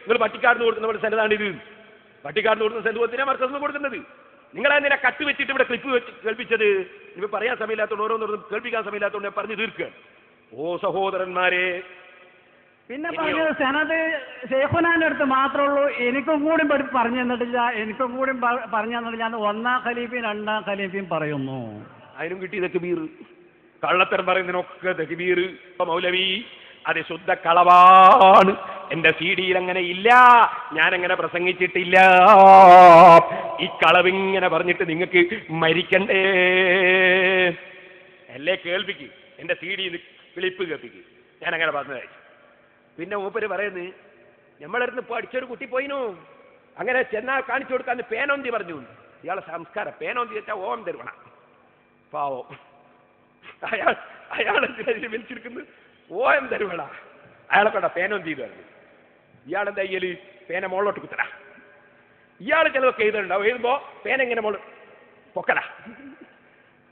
നിങ്ങൾ പട്ടിക്കാടിന് കൊടുക്കുന്ന നമ്മുടെ സെനതാണിത്. പട്ടിക്കാടിന് കൊടുക്കുന്ന സെന്തുവത്തിനാ മർക്കസിന് കൊടുക്കുന്നത്. നിങ്ങളെന്തിനാ കട്ട് വെച്ചിട്ട് ഇവിടെ ക്ലിപ്പ് വെച്ച് കേൾപ്പിച്ചത്? ഇവ പറയാൻ സമയമില്ലാത്തതുകൊണ്ട് ഓരോന്നോരോന്നും കേൾപ്പിക്കാൻ സമയമില്ലാത്തതുകൊണ്ട് ഞാൻ പറഞ്ഞു തീർക്കുക. ഓ സഹോദരന്മാരെ, പിന്നെ പറഞ്ഞത് സെനത് ഷെയ്ഖുനാന്റെ അടുത്ത് മാത്രമേ ഉള്ളൂ. എനിക്കും കൂടി പറഞ്ഞു തന്നിട്ടില്ല. പറഞ്ഞു തന്നിട്ടില്ല. ഞാൻ ഒന്നാം ഖലീഫയും രണ്ടാം ഖലീഫയും പറയുന്നു. അതിനും കിട്ടി തക്ബീർ. കള്ളത്തരം പറയുന്നതിനൊക്കെ തക്ബീർ. മൗലവി അത് ശുദ്ധ കളവാണ്. എന്റെ CD-യിൽ അങ്ങനെ ഇല്ല, ഞാനങ്ങനെ പ്രസംഗിച്ചിട്ടില്ല. ഈ കളവിങ്ങനെ പറഞ്ഞിട്ട് നിങ്ങൾക്ക് മരിക്കണ്ടേ? അല്ലേ കേൾപ്പിക്ക്, എന്റെ CD-യിൽ ക്ലിപ്പ് കേൾപ്പിക്ക്. ഞാനങ്ങനെ പറഞ്ഞതായി. പിന്നെ മൂപ്പര് പറയുന്നത്, നമ്മളടുത്ത് പഠിച്ചൊരു കുട്ടി പോയിനു, അങ്ങനെ ചെന്നാൽ കാണിച്ചു കൊടുക്കാൻ പേനോന്തി പറഞ്ഞു. ഇയാളെ സംസ്കാരം പേനോന്തി വെച്ചാൽ ഓം തരുവണ പാവം. അയാളെന്തിനാ വിളിച്ചിരിക്കുന്നത്? ഓം തരുവണ. അയാളെ കൊണ്ട പേനോന്തി പറഞ്ഞു. ഇയാളെന്താ ചെയ്യല്? പേന മുകളിലോട്ട് കുത്തല. ഇയാൾ ചിലതൊക്കെ എഴുതുന്നുണ്ടാവും. എഴുതുമ്പോ പേന ഇങ്ങനെ മോള് പൊക്കല.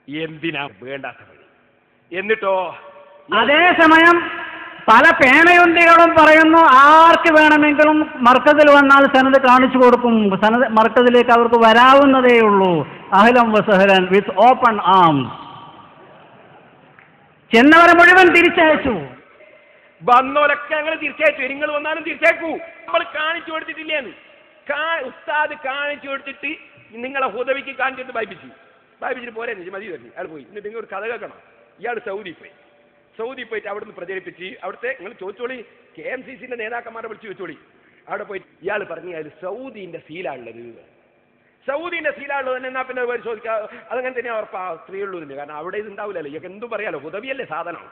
എന്തിനാ വേണ്ടാത്ത വഴി. എന്നിട്ടോ അതേസമയം പല പേനയുണ്ടികളും പറയുന്നു ആർക്ക് വേണമെങ്കിലും മർക്കസിൽ വന്നാൽ സനത് കാണിച്ചു കൊടുക്കും. സനത് മർക്കസിലേക്ക് അവർക്ക് വരാവുന്നതേ ഉള്ളൂ. അഹ്ലൻ വസഹ്ലൻ വിത്ത് ഓപ്പൺ ആംസ്. ചെന്നവരെ മുഴുവൻ തിരിച്ചയച്ചു. വന്നോലൊക്കെ ഞങ്ങൾ തിരിച്ചയച്ചു. നിങ്ങൾ വന്നാലും തിരിച്ചയക്കൂ. നമ്മൾ കാണിച്ചു കൊടുത്തിട്ടില്ലേന്ന്. ഉസ്താദ് കാണിച്ചു കൊടുത്തിട്ട് നിങ്ങളെ ഹുദവിക്ക് കാണിച്ചിട്ട് വായിപ്പിച്ചിട്ട് പോരെ മതി തരുന്നു. അയാൾ പോയി. എന്നിട്ട് നിങ്ങൾ ഒരു കഥ കേൾക്കണം. ഇയാൾ സൗദി പോയിട്ട് അവിടുന്ന് പ്രചരിപ്പിച്ച് അവിടുത്തെ നിങ്ങൾ ചോദിച്ചോളി, KMCC നേതാക്കന്മാരെ വിളിച്ച് ചോദിച്ചോളി. അവിടെ പോയി ഇയാൾ പറഞ്ഞു അതിൽ സൗദീൻ്റെ സീലാണുള്ളത്. സൗദീൻ്റെ സീലാണുള്ളത് തന്നെ. എന്നാൽ പിന്നെ പരിശോധിക്കുക. അതങ്ങനെ തന്നെ ഉറപ്പാ സ്ത്രീയുള്ളൂ തന്നെ. കാരണം അവിടെ ഇത് ഉണ്ടാവില്ലല്ലോ. ഇയൊക്കെ എന്തും പറയാലോ, ഹുദവിയല്ലേ സാധനം.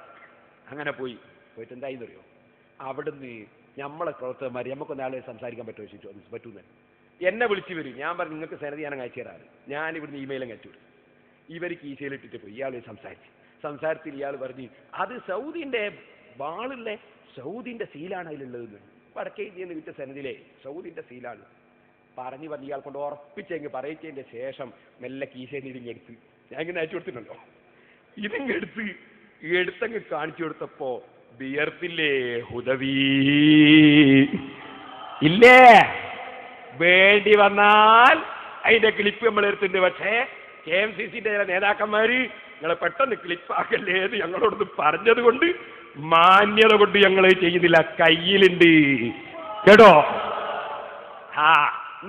അങ്ങനെ പോയിട്ട് എന്തായി അറിയോ? അവിടുന്ന് നമ്മളെ പ്രവർത്തകന്മാർ നമുക്കൊന്നാളെ സംസാരിക്കാൻ പറ്റുമെന്ന് എന്നെ വിളിച്ച് വരും. ഞാൻ പറഞ്ഞു നിങ്ങൾക്ക് സെനത് ഞാൻ അയച്ചു തരാറ്. ഞാൻ ഇവിടുന്ന് ഇമെയിലും അയച്ചു വിടും. ഇവർക്ക് ഈശയിലിട്ടിട്ട് പോയി. ഇയാൾ സംസാരത്തിൽ ഇയാൾ പറഞ്ഞു അത് സൗദിൻ്റെ ബാളിലെ സൗദിൻ്റെ സീലാണ് അതിലുള്ളതെന്ന്. വടക്കേ ഇന്ത്യയിൽ നിന്ന് വിറ്റ സെനതിലെ സൗദിൻ്റെ സീലാണ് പറഞ്ഞു ഇയാൾ കൊണ്ട് ഉറപ്പിച്ചെങ്കിൽ പറയിച്ചതിൻ്റെ ശേഷം മെല്ലെ കീശയിൽ ഇതിങ്ങെടുത്ത് ഞാൻ ഇങ്ങനെ അയച്ചു കൊടുത്തിട്ടുണ്ടോ. എടുത്തങ്ങ് കാണിച്ചു കൊടുത്തപ്പോ വിയർത്തില്ലേ ഹുദവി ഇല്ലേ? വേണ്ടി വന്നാൽ അതിന്റെ ക്ലിപ്പ് നമ്മൾ എടുത്തിട്ടുണ്ട്. പക്ഷേ KMCC-ന്റെ ചില നേതാക്കന്മാര് നിങ്ങളെ പെട്ടെന്ന് ക്ലിപ്പാക്കല്ലേ എന്ന് ഞങ്ങളോടൊന്ന് പറഞ്ഞത് കൊണ്ട് മാന്യത കൊണ്ട് ഞങ്ങൾ ചെയ്യുന്നില്ല. കയ്യിലുണ്ട് കേട്ടോ.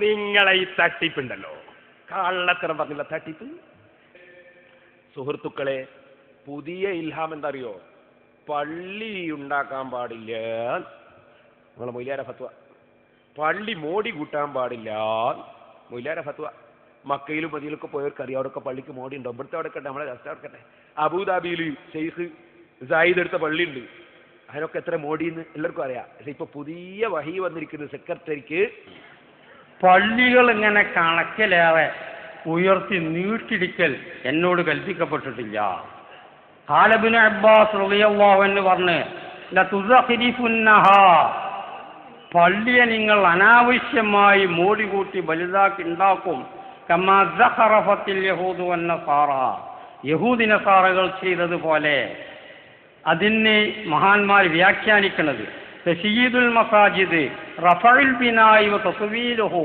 നിങ്ങളെ ഈ തട്ടിപ്പുണ്ടല്ലോ, കള്ളത്തരം പറഞ്ഞില്ല തട്ടിപ്പ്. സുഹൃത്തുക്കളെ, പുതിയ ഇൽഹാം എന്താ അറിയോ? പള്ളി ഉണ്ടാക്കാൻ പാടില്ല. നമ്മളെ മൊയ്ലാര ഫത്വ. പള്ളി മോടി കൂട്ടാൻ പാടില്ല. മൊയ്ലാര ഫത്വ. മക്കയിലും മദീനയിലൊക്കെ പോയവർക്കറിയാം. അവിടെയൊക്കെ പള്ളിക്ക് മോടി ഉണ്ടോ? ഇവിടുത്തെ അവിടെ കട്ടെ, നമ്മളെ രാഷ്ട്രം അവിടെക്കട്ടെ. അബൂദാബിയിൽ ഷെയ്ഖ് സായിദ് എടുത്ത പള്ളിയുണ്ട്. അതിനൊക്കെ എത്ര മോടിയെന്ന് എല്ലാവർക്കും അറിയാം. പക്ഷെ ഇപ്പൊ പുതിയ വഹി വന്നിരിക്കുന്ന സെക്രട്ടറിക്ക് പള്ളികൾ ഇങ്ങനെ കണക്കിലേറെ ഉയർത്തി നീട്ടിടിക്കൽ എന്നോട് കൽപ്പിക്കപ്പെട്ടിട്ടില്ല. ഖാലബിൻ അബ്ബാസ് റളിയല്ലാഹു അൻഹു പറഞ്ഞു, ലതുസഖിരിഫുന്നഹാ, പള്ളിയെ നിങ്ങൾ അനാവശ്യമായി മോടി കൂട്ടി വലുതാക്കി ഉണ്ടാക്കും. കമാ സഖറഫത്തിൽ യഹൂദു വന്നസാറ, യഹൂദി നസാറകൾ ചെയ്തതുപോലെ. അതിനെ മഹാന്മാർ വ്യാഖ്യാനിക്കുന്നത് തശീദുൽ മസാജിദ് റഫഉൽ ബിനാഇ വ തസ്വീലുഹു,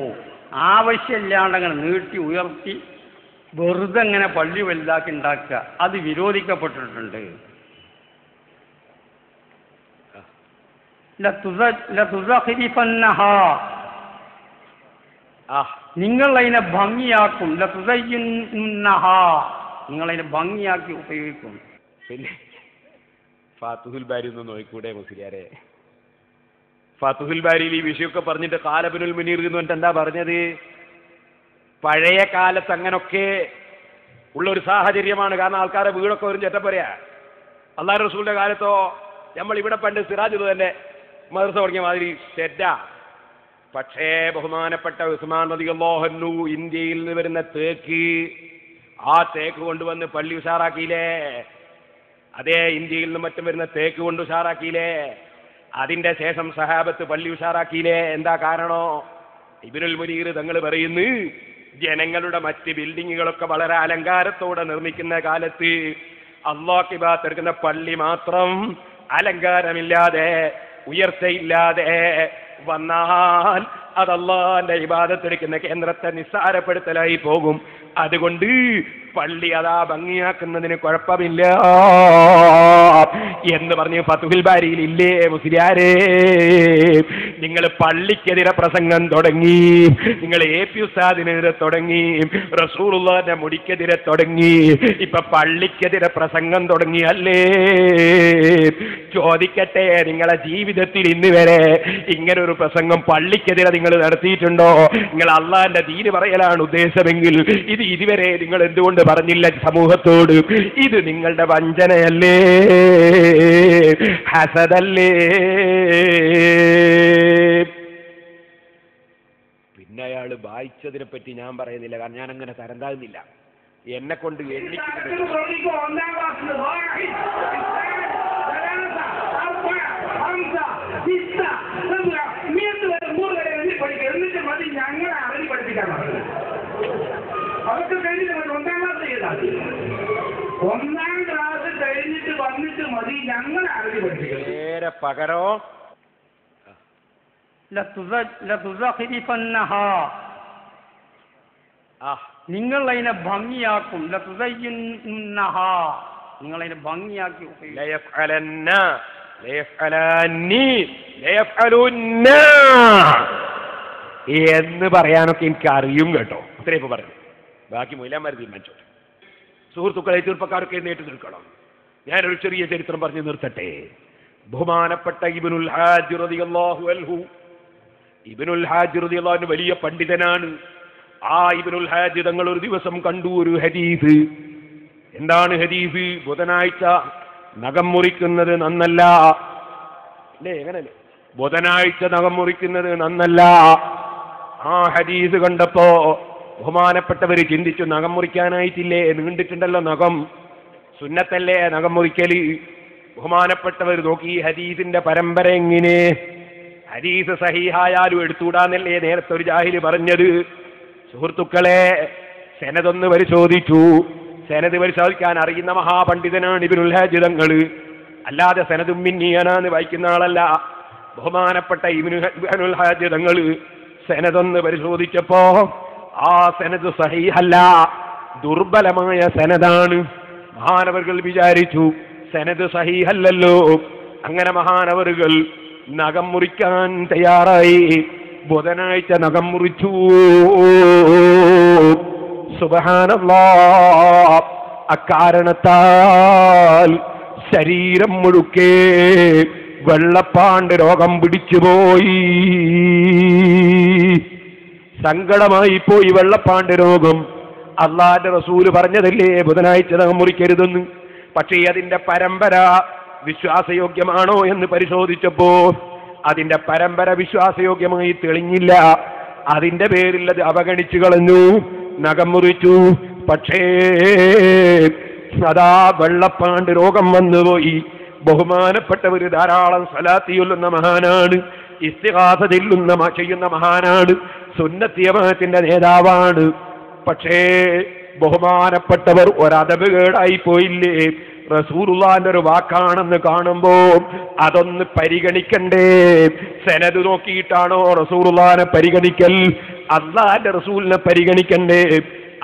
ആവശ്യമില്ലാണ്ടങ്ങനെ നീട്ടി ഉയർത്തി വെറുതെ അങ്ങനെ പള്ളി വലുതാക്കി ഉണ്ടാക്കുക, അത് വിരോധിക്കപ്പെട്ടിട്ടുണ്ട്. ലതുസഖിരിഫന്നഹാ, നിങ്ങൾ അതിനെ ഭംഗിയാക്കും. ലതുസയ്യിനുന്നഹാ, നിങ്ങൾ അതിനെ ഭംഗിയാക്കി ഉപയോഗിക്കും. പിന്നെ ഫാത്തുഹുൽ ബാരി ഒന്ന് നോക്കിക്കൂടെ മുസ്ലിയാരെ? ഫാത്തുഹുൽ ബാരിയിൽ ഈ വിഷയമൊക്കെ പറഞ്ഞിട്ട് ഖാലബിനുൽ മുനീർ എന്ന് പറഞ്ഞിട്ട് എന്താ പറഞ്ഞത്? പഴയ കാലത്ത് അങ്ങനൊക്കെ ഉള്ളൊരു സാഹചര്യമാണ്. കാരണം ആൾക്കാരെ വീടൊക്കെ ഒരു ചെറ്റപ്പറയാ. അല്ലാഹു റസൂലിന്റെ കാലത്തോ നമ്മൾ ഇവിടെ പണ്ട് സിറാജ് തന്നെ മദ്രസ തുടങ്ങിയ മാതിരി തെറ്റാ. പക്ഷേ ബഹുമാനപ്പെട്ട ഉസ്മാൻ റളിയല്ലാഹു അൻഹു ഇന്ത്യയിൽ നിന്ന് വരുന്ന തേക്ക്, ആ തേക്ക് കൊണ്ടുവന്ന് പള്ളി ഉഷാറാക്കിയില്ലേ? അതേ ഇന്ത്യയിൽ നിന്ന് മറ്റും വരുന്ന തേക്ക് കൊണ്ട് ഉഷാറാക്കിയില്ലേ? അതിന്റെ ശേഷം സഹാബത്ത് പള്ളി ഉഷാറാക്കിയില്ലേ? എന്താ കാരണോ? ഇബ്നുൽ മുനീർ തങ്ങൾ പറയുന്നു, ജനങ്ങളുടെ മറ്റ് ബിൽഡിങ്ങുകളൊക്കെ വളരെ അലങ്കാരത്തോടെ നിർമ്മിക്കുന്ന കാലത്ത് അല്ലാഹു ഭാഗത്തെടുക്കുന്ന പള്ളി മാത്രം അലങ്കാരമില്ലാതെ, ഉയർച്ചയില്ലാതെ, വന്നാൽ അത് അല്ലാഹുവിന്റെ ഇബാദത്തെടുക്കുന്ന കേന്ദ്രത്തെ നിസ്സാരപ്പെടുത്തലായി പോകും. അതുകൊണ്ട് പള്ളി അതാ ഭംഗിയാക്കുന്നതിന് കുഴപ്പമില്ല എന്ന് പറഞ്ഞ് ഫത്ഹുൽ ബാരിയിൽ ഇല്ലേ മുസ്ലിയാരേ? നിങ്ങൾ പള്ളിക്കെതിരെ പ്രസംഗം തുടങ്ങി, നിങ്ങൾ AP ഉസ്താദിനെതിരെ തുടങ്ങി, റസൂലുള്ളാഹിന്റെ മുടിക്കെതിരെ തുടങ്ങി, ഇപ്പൊ പള്ളിക്കെതിരെ പ്രസംഗം തുടങ്ങിയല്ലേ? ചോദിക്കട്ടെ, നിങ്ങളെ ജീവിതത്തിൽ ഇന്ന് വരെ ഇങ്ങനൊരു പ്രസംഗം പള്ളിക്കെതിരെ നിങ്ങൾ നടത്തിയിട്ടുണ്ടോ? നിങ്ങൾ അള്ളാഹിന്റെ ദീന് പറയലാണ് ഉദ്ദേശമെങ്കിൽ ഇത് ഇതുവരെ നിങ്ങൾ എന്തുകൊണ്ട് പറഞ്ഞില്ല സമൂഹത്തോട്? ഇത് നിങ്ങളുടെ വഞ്ചനയല്ലേ, ഹസദല്ലേ? പിന്നെ അയാൾ വായിച്ചതിനെ പറ്റി ഞാൻ പറയുന്നില്ല, കാരണം ഞാൻ അങ്ങനെ തരംതാകുന്നില്ല. എന്നെ കൊണ്ട് അതൊക്കെ കഴിഞ്ഞിട്ട് 1-ാം ക്ലാസ് ചെയ്താൽ 1-ാം ക്ലാസ് കഴിഞ്ഞിട്ട് വന്നിട്ട് മതി ഞങ്ങളെ അറിവ് പഠിപ്പിക്കുന്നത്. നേരെ പകരോ നിങ്ങൾ അതിനെ ഭംഗിയാക്കും. നിങ്ങൾ അതിനെ ഭംഗിയാക്കി എന്ന് പറയാനൊക്കെ എനിക്ക് അറിയും കേട്ടോ. അത്രയും ഇപ്പൊ പറഞ്ഞു, ബാക്കി മൊയിലാന്മാർ തീരുമാനിച്ചോട്ടെ. സുഹൃത്തുക്കളെ, ചെറുപ്പക്കാരൊക്കെ എഴുന്നേറ്റ് നിൽക്കണം. ഞാനൊരു ചെറിയ ചരിത്രം പറഞ്ഞു നിർത്തട്ടെ. ബഹുമാനപ്പെട്ട ഇബ്നുൽ ഹാജ് റളിയല്ലാഹു അൻഹു, ഇബ്നുൽ ഹാജ് റളിയല്ലാഹു അൻഹു വലിയ പണ്ഡിതനാണ്. ആ ഇബ്നുൽ ഹാജ് തങ്ങൾ ഒരു ദിവസം കണ്ടു ഒരു ഹദീസ്. എന്താണ് ഹദീസ്? ബുധനാഴ്ച നഖം മുറിക്കുന്നത് നന്നല്ല അല്ലേ? എങ്ങനല്ലേ? ബുധനാഴ്ച നഖം മുറിക്കുന്നത് നന്നല്ല. ആ ഹദീസ് കണ്ടപ്പോ ബഹുമാനപ്പെട്ടവര് ചിന്തിച്ചു, നഖം മുറിക്കാനായിട്ടില്ലേ? നീണ്ടിട്ടുണ്ടല്ലോ നഖം, സുന്നത്തല്ലേ നഖം മുറിക്കല്? ബഹുമാനപ്പെട്ടവർ നോക്കി ഈ ഹദീസിന്റെ പരമ്പര എങ്ങനെ? ഹദീസ് സഹീഹായാലും എടുത്തുകൂടാന്നല്ലേ നേരത്തെ ഒരു ജാഹില് പറഞ്ഞത്? സുഹൃത്തുക്കളെ, സെനദൊന്ന് പരിശോധിച്ചു. സെനദ് പരിശോധിക്കാൻ അറിയുന്ന മഹാപണ്ഡിതനാണ് ഇബ്നുൽ ഹാജ് തങ്ങൾ. അല്ലാതെ സെനദും മിന്നിയാനാന്ന് വായിക്കുന്ന ആളല്ല. ബഹുമാനപ്പെട്ട ഇബ്നുൽ ഹാജ് തങ്ങൾ സെനദൊന്ന് പരിശോധിച്ചപ്പോ ആ സെനദ് സഹീഹല്ല, ദുർബലമായ സെനദാണ്. മഹാനവറുകൾ വിചാരിച്ചു സെനദ് സഹീഹല്ലല്ലോ. അങ്ങനെ മഹാനവറുകൾ നഖം മുറിക്കാൻ തയ്യാറായി. ബുധനാഴ്ച നഖം മുറിച്ചു. സുബ്ഹാനല്ലാഹ്. അക്കാരണത്താൽ ശരീരം മുഴുക്കെ വെള്ളപ്പാണ്ട് രോഗം പിടിച്ചുപോയി. സങ്കടമായി പോയി വെള്ളപ്പാണ്ട് രോഗം. അള്ളാന്റെ റസൂല് പറഞ്ഞതല്ലേ ബുധനാഴ്ച നഖം മുറിക്കരുതെന്ന്. പക്ഷേ അതിന്റെ പരമ്പര വിശ്വാസയോഗ്യമാണോ എന്ന് പരിശോധിച്ചപ്പോ അതിന്റെ പരമ്പര വിശ്വാസയോഗ്യമായി തെളിഞ്ഞില്ല. അതിന്റെ പേരിൽ അത് അവഗണിച്ചു കളഞ്ഞു, നഖം മുറിച്ചു. പക്ഷേ അതാ വെള്ളപ്പാണ്ട് രോഗം വന്നുപോയി. ബഹുമാനപ്പെട്ടവര് ധാരാളം സ്വലാത്ത് ചൊല്ലുന്ന മഹാനാണ്, ഇസ്തിഗാസ ചെയ്യുന്ന മഹാനാണ്, സുന്നത്ത് ജമാഅത്തിന്റെ നേതാവാണ്. പക്ഷേ ബഹുമാനപ്പെട്ടവർ ഒരദബ് കേടായി പോയില്ലേ? റസൂലുള്ളാഹിന്റെ ഒരു വാക്കാണെന്ന് കാണുമ്പോ അതൊന്ന് പരിഗണിക്കണ്ടേ? സനദ് നോക്കിയിട്ടാണോ റസൂലുള്ളാഹിനെ പരിഗണിക്കൽ? അല്ലാഹുവിന്റെ റസൂലിനെ പരിഗണിക്കണ്ടേ?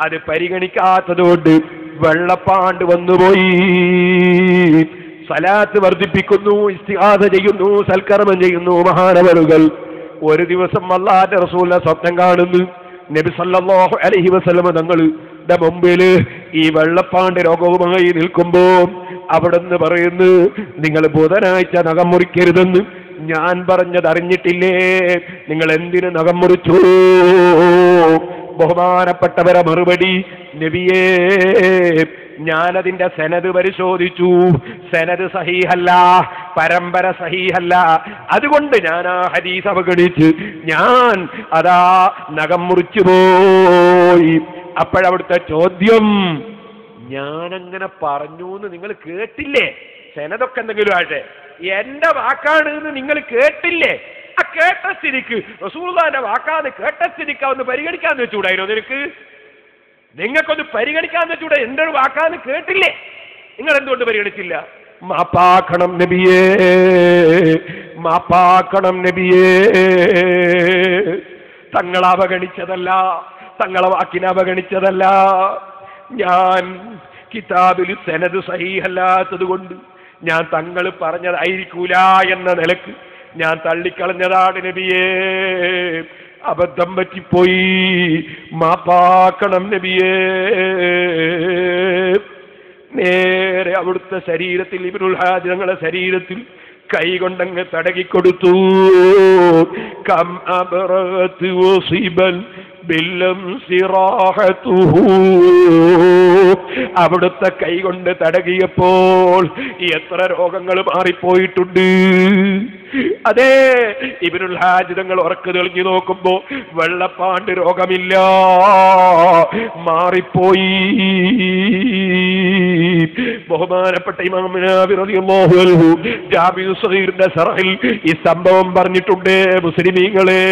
അത് പരിഗണിക്കാത്തതുകൊണ്ട് വെള്ളപ്പാണ്ട് വന്നുപോയി. സലാത്ത് വർദ്ധിപ്പിക്കുന്നു, ഇസ്തിഗാസ ചെയ്യുന്നു, സൽക്കർമ്മം ചെയ്യുന്നു മഹാനവറുകൾ. ഒരു ദിവസം അല്ലാഹുവിന്റെ റസൂലിനെ സ്വപ്നം കാണുന്നു. നബി സല്ലല്ലാഹു അലൈഹി വസല്ലം തങ്ങളുടെ മുമ്പിൽ ഈ വെള്ളപ്പാണ്ട് രോഗവുമായി നിൽക്കുമ്പോ അവിടുന്ന് പറയുന്നു, നിങ്ങൾ ബുധനാഴ്ച നഖം മുറിക്കരുതെന്ന് ഞാൻ പറഞ്ഞത് അറിഞ്ഞിട്ടില്ലേ? നിങ്ങൾ എന്തിന് നഖം മുറിച്ചു? ബഹുമാനപ്പെട്ടവരെ മറുപടി, നബിയേ ഞാനതിന്റെ സനദ് പരിശോധിച്ചു, സനദ് സഹീഹല്ല, പരമ്പര സഹീഹല്ല. അതുകൊണ്ട് ഞാൻ ആ ഹദീസ് അവഗണിച്ച് ഞാൻ അതാ നഖം മുറിച്ചു പോയി. അപ്പോഴവിടുത്തെ ചോദ്യം, ഞാനങ്ങനെ പറഞ്ഞു എന്ന് നിങ്ങൾ കേട്ടില്ലേ? സനദൊക്കെ എന്തെങ്കിലും ആട്ടെ, എന്റെ വാക്കാണ് എന്ന് നിങ്ങൾ കേട്ടില്ലേ? ആ കേട്ട സ്ഥിതിക്ക് റസൂലുള്ളാഹിന്റെ വാക്കാന്ന് കേട്ട സ്ഥിതിക്ക് ഒന്ന് പരിഗണിക്കാന്ന് വെച്ചുകൂടായിരുന്നു നിനക്ക്? നിങ്ങൾക്കൊന്ന് പരിഗണിക്കാന്ന് വെച്ചൂടെ? എന്റെ ഒരു വാക്കാന്ന് കേട്ടില്ലേ? നിങ്ങൾ എന്തുകൊണ്ട് പരിഗണിച്ചില്ല? മാപ്പാക്കണം നബിയേ, മാപ്പാക്കണം നബിയേ. തങ്ങളെ അവഗണിച്ചതല്ല, തങ്ങളെ വാക്കിനെ അവഗണിച്ചതല്ല. ഞാൻ കിതാബിൽ സനദ് സഹീഹല്ലാത്തത് കൊണ്ട് ഞാൻ തങ്ങൾ പറഞ്ഞതായിരിക്കൂല എന്ന നിലക്ക് ഞാൻ തള്ളിക്കളഞ്ഞതാണ് നബിയേ. അബദ്ധം പറ്റിപ്പോയി, മാപ്പാക്കണം നബിയേ. നേരെ അവിടുത്തെ ശരീരത്തിൽ, ഇബ്നുൽ ഹാജ് തങ്ങളുടെ ശരീരത്തിൽ കൈകൊണ്ടങ്ങ് തടകിക്കൊടുത്തു. കം അബറത് വസിബൻ ബില്ലം സിറാഹതുഹു. അവിടുത്തെ കൈകൊണ്ട് തടകിയപ്പോൾ എത്ര രോഗങ്ങൾ മാറിപ്പോയിട്ടുണ്ട്. അതെ, ഇബ്നുൽ ഹാജ് തങ്ങൾ ഉറക്ക് തെളിഞ്ഞു നോക്കുമ്പോ വെള്ളപ്പാണ്ട് രോഗമില്ല, മാറിപ്പോയി. ബഹുമാനപ്പെട്ട ഇമാം നവവി റളിയല്ലാഹു അൻഹു ജാമിഉ സഗീറിന്റെ ശറഹിൽ ഈ സംഭവം പറഞ്ഞിട്ടുണ്ട്. മുസ്ലിമീങ്ങളെ,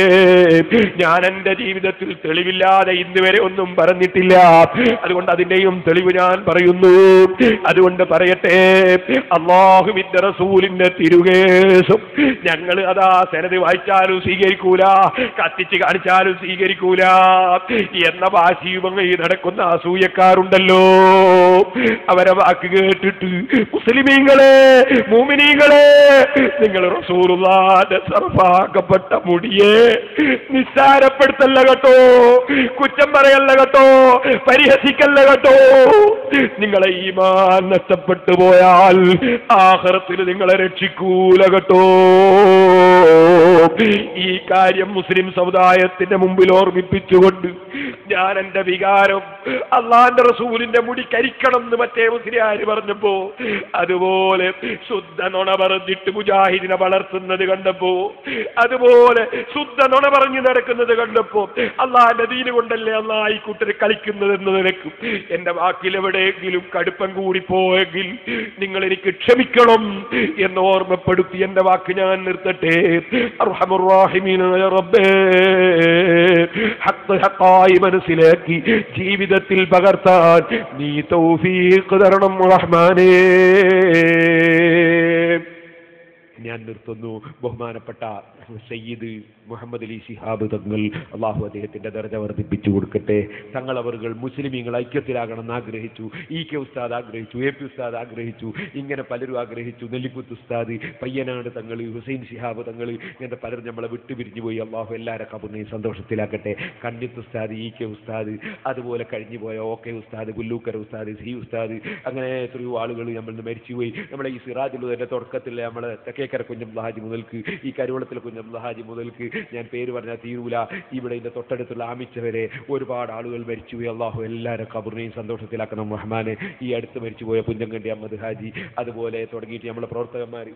ഞാൻ എന്റെ ജീവിതത്തിൽ തെളിവില്ലാതെ ഇന്ന് വരെ ഒന്നും പറഞ്ഞിട്ടില്ല. അതുകൊണ്ട് അതിന്റെയും തെളിവ് ഞാൻ പറയുന്നു. അതുകൊണ്ട് പറയട്ടെ, അല്ലാഹുവിന്റെ റസൂലിന്റെ തിരുകേശം ഞങ്ങൾ അതാ സനദ് വായിച്ചാലും സ്വീകരിക്കൂല, കത്തിച്ച് കാണിച്ചാലും സ്വീകരിക്കൂല എന്ന വാശിയുമായി നടക്കുന്ന അസൂയക്കാരുണ്ടല്ലോ. അവരെ വാക്ക് കേട്ടിട്ട് മുസ്ലിമീങ്ങളെ, മുഅ്മിനീങ്ങളെ, നിങ്ങൾ റസൂലുള്ളാഹിന്റെ സർഫാക്കപ്പെട്ട മുടിയെ നിസ്സാരപ്പെടുത്തല്ല കേട്ടോ, കുറ്റം പറയല്ല കേട്ടോ, പരിഹസിക്കല്ല കേട്ടോ. നിങ്ങളെ ഈമാൻ നഷ്ടപ്പെട്ടു പോയാൽ ആഖിറത്തിൽ നിങ്ങളെ രക്ഷിക്കൂല കേട്ടോ. ഈ കാര്യം മുസ്ലിം സമുദായത്തിന്റെ മുമ്പിൽ ഓർമ്മിപ്പിച്ചുകൊണ്ട് ഞാൻ എന്റെ വികാരം, അള്ളാന്റെ റസൂലിന്റെ മുടി കരിക്കണം എന്ന് മറ്റേ മുസ്ലിയാര് പറഞ്ഞപ്പോ, അതുപോലെ ശുദ്ധ നുണ പറഞ്ഞിട്ട് മുജാഹിദിനെ വളർത്തുന്നത് കണ്ടപ്പോ, അതുപോലെ ശുദ്ധ നുണ പറഞ്ഞു നടക്കുന്നത് കണ്ടപ്പോ, അള്ളാന്റെ ദീന് കൊണ്ടല്ലേ അള്ളാ ഈ കൂട്ടർ കളിക്കുന്നത് എന്ന് നിനക്കും എന്റെ വാക്കിൽ എവിടെയെങ്കിലും കടുപ്പം കൂടിപ്പോയെങ്കിൽ നിങ്ങൾ എനിക്ക് ക്ഷമിക്കണം എന്ന് ഓർമ്മപ്പെടുത്തി എന്റെ വാക്ക് ഞാൻ നിർത്തട്ടെ. അർഹമുർ റഹീമീനായ റബ്ബേ, ഹഖ് ഹഖായി മനസ്സിലാക്കി ജീവിതത്തിൽ പകർത്താൻ നീ തൗഫീഖ് തരണം റഹ്മാനേ. ഞാൻ നിർത്തുന്നു. ബഹുമാനപ്പെട്ട സയ്യിദ് മുഹമ്മദ് അലി ശിഹാബ് തങ്ങൾ, അള്ളാഹു അദ്ദേഹത്തിന്റെ ദർജ വർദ്ധിപ്പിച്ചു കൊടുക്കട്ടെ. തങ്ങൾ അവர்கள் മുസ്ലിമീങ്ങൾ ഐക്യത്തിലാകണമെന്ന് ആഗ്രഹിച്ചു. ഇ കെ ഉസ്താദ് ആഗ്രഹിച്ചു, എ പി ഉസ്താദ് ആഗ്രഹിച്ചു, ഇങ്ങനെ പലരും ആഗ്രഹിച്ചു. നെല്ലിക്കുത്ത് ഉസ്താദ്, പയ്യനാട് തങ്ങൾ, ഹുസൈൻ ശിഹാബ് തങ്ങൾ, ഇങ്ങനത്തെ പലരും നമ്മളെ വിട്ടുപിരിഞ്ഞു പോയി. അള്ളാഹു എല്ലാവരുടെ കബറിനെയും സന്തോഷത്തിലാക്കട്ടെ. കണ്ണിത്ത് ഉസ്താദ്, ഇ കെ ഉസ്താദ്, അതുപോലെ കഴിഞ്ഞുപോയ ഒ കെ ഉസ്താദ്, പുല്ലൂക്കര ഉസ്താദ്, സി ഉസ്താദ്, അങ്ങനെ എത്രയോ ആളുകൾ നമ്മളിന്ന് മരിച്ചുപോയി. നമ്മളെ ഈ സിറാജുലുദന്റെ തുടക്കത്തിൽ നമ്മളെ തെക്കേക്കര കുഞ്ഞബ്ദുൽ ഹാജി മുതൽക്ക് ഈ കരുവളത്തിലെ കുഞ്ഞബ്ദുൽ ഹാജി മുതൽക്ക് ഞാൻ പേര് പറഞ്ഞാൽ തീരൂല, ഇവിടെ ഇതിന്റെ തൊട്ടടുത്തുള്ള ആമിച്ചവരെ ഒരുപാട് ആളുകൾ മരിച്ചുപോയി. അള്ളാഹു എല്ലാവരും ഖബറിനെയും സന്തോഷത്തിലാക്കണം റഹ്മാനെ. ഈ അടുത്ത് മരിച്ചുപോയ പുഞ്ചങ്കണ്ടി അഹമ്മദ് ഹാജി, അതുപോലെ തുടങ്ങിയിട്ട് നമ്മളെ പ്രവർത്തകന്മാർ,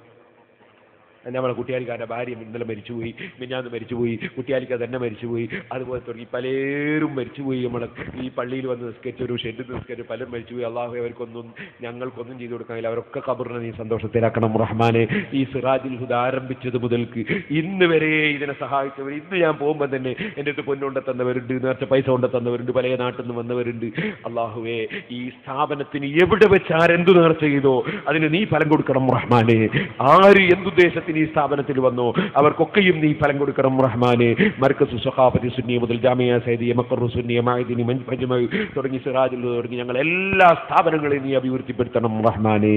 നമ്മളെ കുട്ടിയാലിക്കാരുടെ ഭാര്യ ഇന്നലെ മരിച്ചുപോയി, മിഞ്ഞാന്ന് മരിച്ചുപോയി, കുട്ടിയാലിക്ക തന്നെ മരിച്ചുപോയി, അതുപോലെ തുടങ്ങി പലരും മരിച്ചുപോയി. നമ്മളെ ഈ പള്ളിയിൽ വന്ന് നിസ്കരിച്ച് ഒരു ഷെഡ് നിസ്കരിച്ച് പലരും മരിച്ചുപോയി. അള്ളാഹു അവർക്കൊന്നും ഞങ്ങൾക്കൊന്നും ചെയ്തു കൊടുക്കാനില്ല. അവരൊക്കെ ഖബറിനെ നീ സന്തോഷത്തിലാക്കണം റഹ്മാനെ. ഈ സിറാജുൽ ഹുദ ആരംഭിച്ചത് മുതൽക്ക് ഇന്ന് വരെ ഇതിനെ സഹായിച്ചവർ, ഇന്ന് ഞാൻ പോകുമ്പോൾ തന്നെ എൻ്റെ അടുത്ത് പൊന്നുകൊണ്ട് തന്നവരുണ്ട്, നേരത്തെ പൈസ കൊണ്ട് തന്നവരുണ്ട്, പല നാട്ടിൽ നിന്ന് വന്നവരുണ്ട്. അള്ളാഹുവേ, ഈ സ്ഥാപനത്തിന് എവിടെ വെച്ച് ആരെന്തു നേർച്ച ചെയ്തോ അതിന് നീ ഫലം കൊടുക്കണം റഹ്മാനെ. ആര് എന്തുദ്ദേശത്തിൽ ഈ സ്ഥാപനത്തിൽ വന്നോ അവർക്കൊക്കെയും നീ ഫലം കൊടുക്കണം റഹ്മാനെ. മർക്കസ് സഖാഫത്തി സുന്നിയ മുതൽ ജാമിയ സൈദിയ മഖറു സുന്നിയ മഅദിനി മജ്മഉ തുടങ്ങി സിറാജുൽ തുടങ്ങി ഞങ്ങൾ എല്ലാ സ്ഥാപനങ്ങളെയും നീ അഭിവൃദ്ധിപ്പെടുത്തണം റഹ്മാനെ.